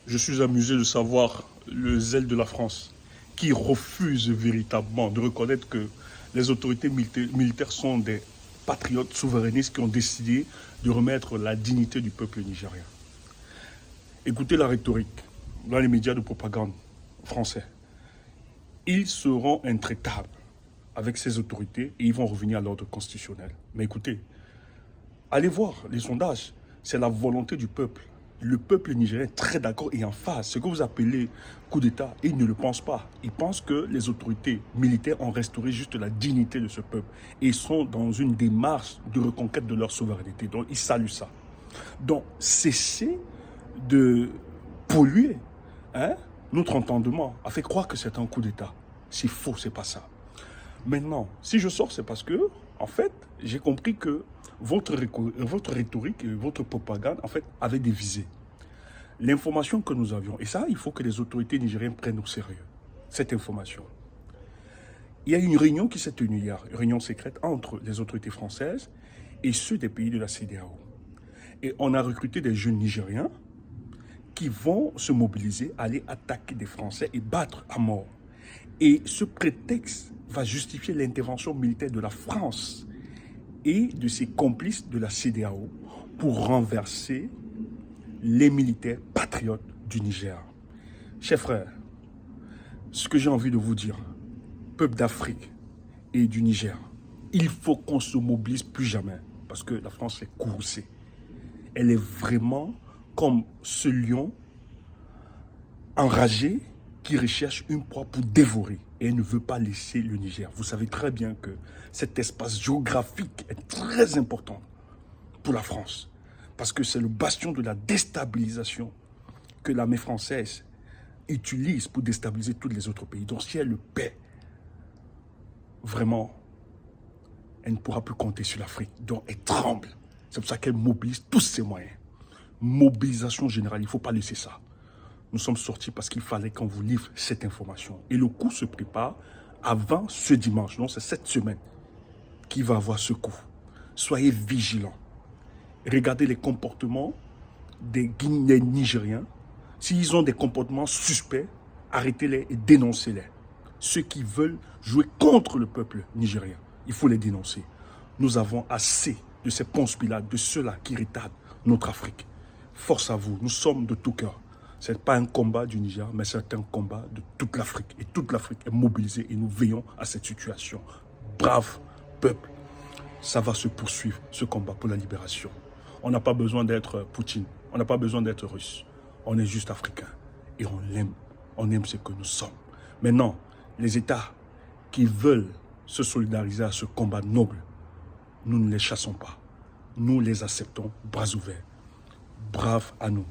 Je suis amusé de savoir le zèle de la France qui refuse véritablement de reconnaître que les autorités militaires sont des patriotes souverainistes qui ont décidé de remettre la dignité du peuple nigérien. Écoutez la rhétorique dans les médias de propagande français. Ils seront intraitables avec ces autorités et ils vont revenir à l'ordre constitutionnel. Mais écoutez, allez voir les sondages, c'est la volonté du peuple. Le peuple nigérien est très d'accord et en face. Ce que vous appelez coup d'État, ils ne le pensent pas. Ils pensent que les autorités militaires ont restauré juste la dignité de ce peuple. Et ils sont dans une démarche de reconquête de leur souveraineté. Donc, ils saluent ça. Donc, cessez de polluer notre entendement a fait croire que c'est un coup d'État. C'est faux, c'est pas ça. Maintenant, si je sors, c'est parce que, en fait, j'ai compris que votre rhétorique et votre propagande, en fait, avaient des visées. L'information que nous avions, et ça, il faut que les autorités nigériennes prennent au sérieux cette information. Il y a une réunion qui s'est tenue hier, une réunion secrète entre les autorités françaises et ceux des pays de la CEDEAO. Et on a recruté des jeunes Nigériens qui vont se mobiliser, aller attaquer des Français et battre à mort. Et ce prétexte va justifier l'intervention militaire de la France et de ses complices de la CEDEAO pour renverser les militaires patriotes du Niger. Chers frères, ce que j'ai envie de vous dire, peuple d'Afrique et du Niger, il faut qu'on se mobilise plus jamais parce que la France est courroucée. Elle est vraiment comme ce lion enragé qui recherche une proie pour dévorer et ne veut pas laisser le Niger. Vous savez très bien que cet espace géographique est très important pour la France parce que c'est le bastion de la déstabilisation que l'armée française utilise pour déstabiliser tous les autres pays. Donc si elle le paie, vraiment, elle ne pourra plus compter sur l'Afrique. Donc elle tremble. C'est pour ça qu'elle mobilise tous ses moyens. Mobilisation générale, il ne faut pas laisser ça. Nous sommes sortis parce qu'il fallait qu'on vous livre cette information. Et le coup se prépare avant ce dimanche. Donc c'est cette semaine qui va avoir ce coup. Soyez vigilants. Regardez les comportements des Guinéens nigériens. S'ils ont des comportements suspects, arrêtez-les et dénoncez-les. Ceux qui veulent jouer contre le peuple nigérien, il faut les dénoncer. Nous avons assez de ces Ponce Pilate, de ceux-là qui retardent notre Afrique. Force à vous, nous sommes de tout cœur. Ce n'est pas un combat du Niger, mais c'est un combat de toute l'Afrique. Et toute l'Afrique est mobilisée et nous veillons à cette situation. Brave peuple, ça va se poursuivre, ce combat pour la libération. On n'a pas besoin d'être Poutine, on n'a pas besoin d'être russe. On est juste africain et on aime ce que nous sommes. Maintenant, les États qui veulent se solidariser à ce combat noble, nous ne les chassons pas. Nous les acceptons, bras ouverts. Brave à nous.